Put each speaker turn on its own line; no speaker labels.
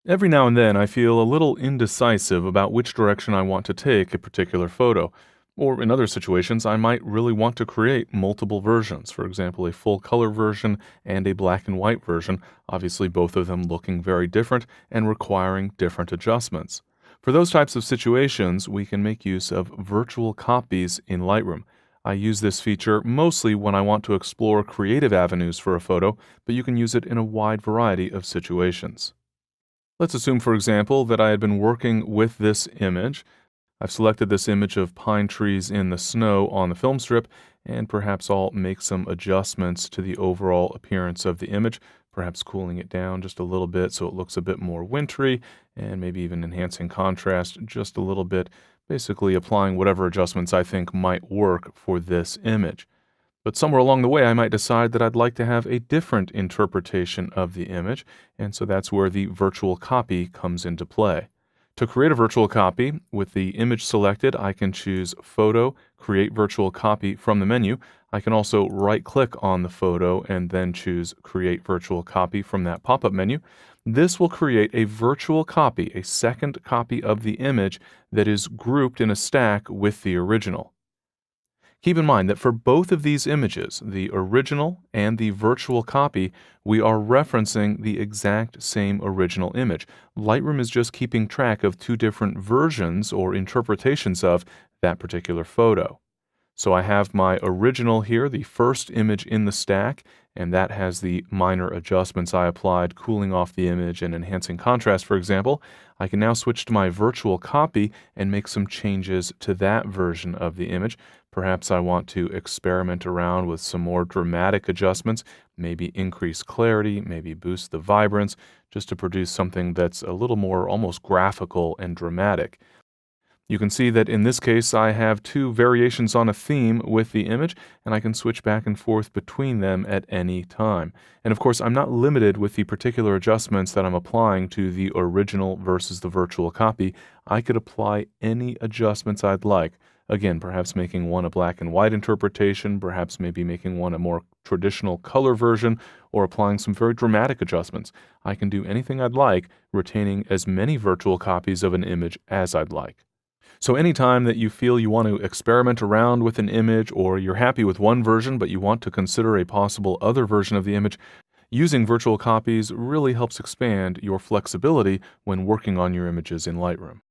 Every now and then I feel a little indecisive about which direction I want to take a particular photo. Or in other situations, I might really want to create multiple versions, for example, a full color version and a black and white version, obviously both of them looking very different and requiring different adjustments. For those types of situations, we can make use of virtual copies in Lightroom. I use this feature mostly when I want to explore creative avenues for a photo, but you can use it in a wide variety of situations. Let's assume, for example, that I had been working with this image. I've selected this image of pine trees in the snow on the film strip, and perhaps I'll make some adjustments to the overall appearance of the image, perhaps cooling it down just a little bit so it looks a bit more wintry, and maybe even enhancing contrast just a little bit, basically applying whatever adjustments I think might work for this image. But somewhere along the way, I might decide that I'd like to have a different interpretation of the image, and so that's where the virtual copy comes into play. To create a virtual copy, with the image selected, I can choose Photo, Create Virtual Copy from the menu. I can also right-click on the photo and then choose Create Virtual Copy from that pop-up menu. This will create a virtual copy, a second copy of the image that is grouped in a stack with the original. Keep in mind that for both of these images, the original and the virtual copy, we are referencing the exact same original image. Lightroom is just keeping track of two different versions or interpretations of that particular photo. So I have my original here, the first image in the stack, and that has the minor adjustments I applied, cooling off the image and enhancing contrast, for example. I can now switch to my virtual copy and make some changes to that version of the image. Perhaps I want to experiment around with some more dramatic adjustments, maybe increase clarity, maybe boost the vibrance, just to produce something that's a little more almost graphical and dramatic. You can see that in this case I have two variations on a theme with the image, and I can switch back and forth between them at any time. And of course, I'm not limited with the particular adjustments that I'm applying to the original versus the virtual copy. I could apply any adjustments I'd like. Again, perhaps making one a black and white interpretation, perhaps maybe making one a more traditional color version, or applying some very dramatic adjustments. I can do anything I'd like, retaining as many virtual copies of an image as I'd like. So anytime that you feel you want to experiment around with an image, or you're happy with one version but you want to consider a possible other version of the image, using virtual copies really helps expand your flexibility when working on your images in Lightroom.